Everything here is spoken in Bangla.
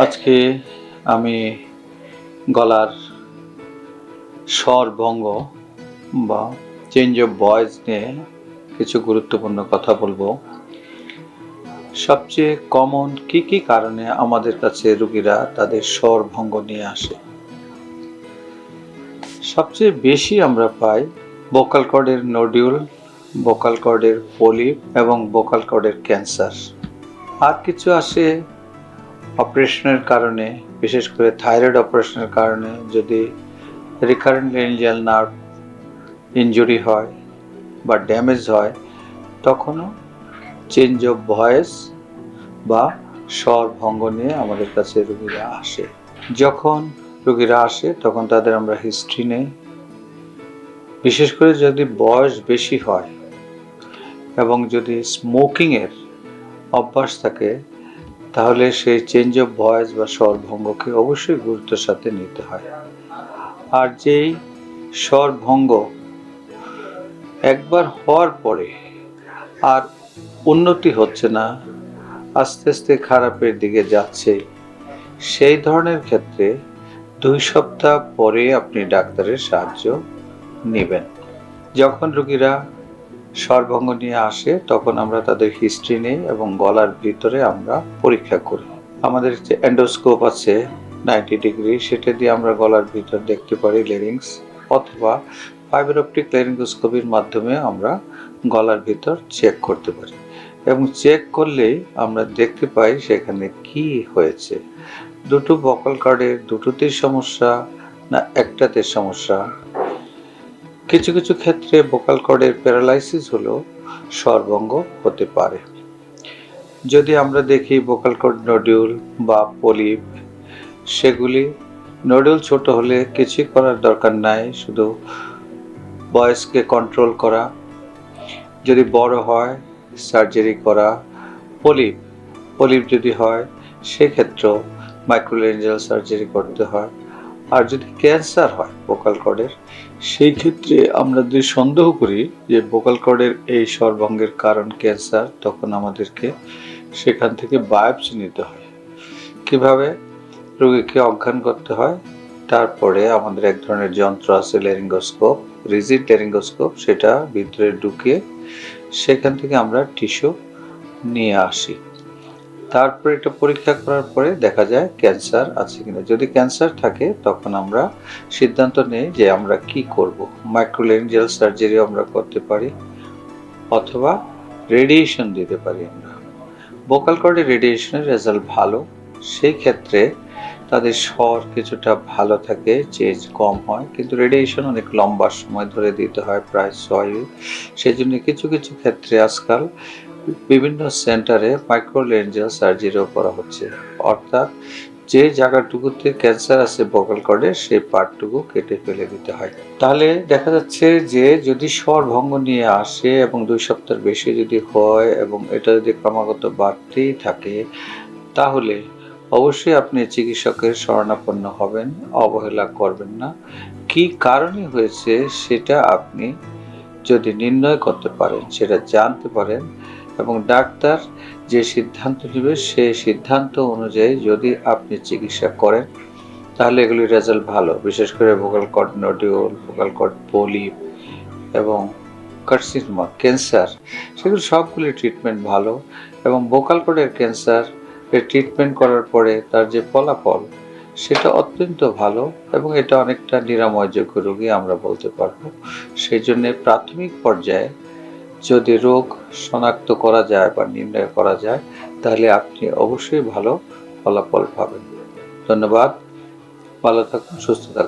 আজকে আমি গলার স্বরভঙ্গ বা চেঞ্জ অফ ভয়েস নিয়ে কিছু গুরুত্বপূর্ণ কথা বলবো। সবচেয়ে কমন কি কারণে আমাদের কাছে রোগীরা তাদের স্বরভঙ্গ নিয়ে আসে? সবচেয়ে বেশি আমরা পাই ভোকাল কর্ডের নোডিউল, ভোকাল কর্ডের পলিপ এবং ভোকাল কর্ডের ক্যান্সার। আর কিছু আসে অপারেশনের কারণে, বিশেষ করে থাইরয়েড অপারেশনের কারণে যদি রিকারেন্ট লেঞ্জিয়াল নার্ভ ইনজুরি হয় বা ড্যামেজ হয়, তখনও চেঞ্জ অফ ভয়েস বা স্বরভঙ্গ নিয়ে আমাদের কাছে রোগীরা আসে। যখন রোগীরা আসে তখন তাদের আমরা হিস্ট্রি নেই। বিশেষ করে যদি বয়স বেশি হয় এবং যদি স্মোকিংয়ের অভ্যাস থাকে, তাহলে সেই চেঞ্জ অফ ভয়েস বা স্বরভঙ্গকে অবশ্যই গুরুত্বের সাথে নিতে হয়। আর যেই স্বরভঙ্গ একবার হওয়ার পরে আর উন্নতি হচ্ছে না, আস্তে আস্তে খারাপের দিকে যাচ্ছে, সেই ধরনের ক্ষেত্রে 2 সপ্তাহ পরে আপনি ডাক্তারের সাহায্য নেবেন। যখন রোগীরা স্বরভঙ্গ নিয়ে আসে তখন আমরা তাদের হিস্ট্রি নেই এবং গলার ভিতরে আমরা পরীক্ষা করি। আমাদের যে এন্ডোস্কোপ আছে 90 ডিগ্রি, সেটা দিয়ে আমরা গলার ভিতর দেখতে পারি ল্যারিংস, অথবা ফাইবার অপটিক ল্যারিঙ্গোস্কোপির মাধ্যমে আমরা গলার ভিতর চেক করতে পারি এবং চেক করলেই আমরা দেখতে পাই সেখানে কি হয়েছে। দুটো ভোকাল কর্ডের দুটোতেই সমস্যা না একটাতে সমস্যা। কিছু কিছু ক্ষেত্রে ভোকাল কর্ডের প্যারালাইসিস হলেও স্বরভঙ্গ হতে পারে। যদি আমরা দেখি ভোকাল কর্ড নোডিউল বা পলিপ, সেগুলি নোডিউল ছোট হলে কিছুই করার দরকার নাই, শুধু ভয়েসকে কন্ট্রোল করা। যদি বড় হয় সার্জারি করা। পলিপ যদি হয় সেক্ষেত্রেও মাইক্রোল্যারিঞ্জিয়াল সার্জারি করতে হয়। আর যদি ক্যান্সার হয় ভোকাল কর্ডের, সেই ক্ষেত্রে আমরা যদি সন্দেহ করি যে ভোকাল কর্ডের এই স্বরভঙ্গের কারণ ক্যান্সার, তখন আমাদেরকে সেখান থেকে বায়োপসি নিতে হয়। কিভাবে? রোগীকে অজ্ঞান করতে হয়, তারপরে আমাদের এক ধরনের যন্ত্র আছে ল্যারিঙ্গোস্কোপ, রিজিড ল্যারিঙ্গোস্কোপ, সেটা ভিতরে ঢুকিয়ে সেখান থেকে আমরা টিস্যু নিয়ে আসি। তারপরে এটা পরীক্ষা করার পরে দেখা যায় ক্যান্সার আছে কিনা। যদি ক্যান্সার থাকে তখন আমরা সিদ্ধান্ত নেই যে আমরা কি করব। মাইক্রোল্যারিঞ্জিয়াল সার্জারি আমরা করতে পারি অথবা রেডিয়েশন দিতে পারি আমরা। ভোকাল কর্ডে রেডিয়েশনের রেজাল্ট ভালো, সেই ক্ষেত্রে তাদের স্বর কিছুটা ভালো থাকে, চেঞ্জ কম হয়, কিন্তু রেডিয়েশন অনেক লম্বা সময় ধরে দিতে হয়, প্রায় 6 উইক। সেই জন্য কিছু কিছু ক্ষেত্রে আজকাল বিভিন্ন সেন্টারে মাইক্রোল্যারিঞ্জিয়াল সার্জারিও করা হচ্ছে, অর্থাৎ যে জায়গাটুকুতে ক্যান্সার আছে ভোকাল কর্ডে সেই পার্টটুকু কেটে ফেলে দিতে হয়। তাহলে দেখা যাচ্ছে যে যদি স্বরভঙ্গ নিয়ে আসে এবং 2 সপ্তাহের বেশি যদি হয় এবং এটা যদি ক্রমাগত বাড়তেই থাকে, তাহলে অবশ্যই আপনি চিকিৎসকের শরণাপন্ন হবেন, অবহেলা করবেন না। কি কারণে হয়েছে সেটা আপনি যদি নির্ণয় করতে পারেন, সেটা জানতে পারেন এবং ডাক্তার যে সিদ্ধান্ত নেবে সেই সিদ্ধান্ত অনুযায়ী যদি আপনি চিকিৎসা করেন, তাহলে এগুলির রেজাল্ট ভালো। বিশেষ করে vocal cord nodule, vocal cord polyp এবং কার্সিনোমা, ক্যান্সার, সেগুলো সবগুলি ট্রিটমেন্ট ভালো। এবং ভোকাল কর্ডের ক্যান্সার এর ট্রিটমেন্ট করার পরে তার যে ফলাফল, সেটা অত্যন্ত ভালো এবং এটা অনেকটা নিরাময়যোগ্য রোগী আমরা বলতে পারবো। সেই জন্যে প্রাথমিক পর্যায়ে যদি রোগ শনাক্ত করা যায় বা নির্ণয় করা যায়, তাহলে আপনি অবশ্যই ভালো ফলাফল পাবেন। ধন্যবাদ। ভালো থাকুন, সুস্থ থাকুন।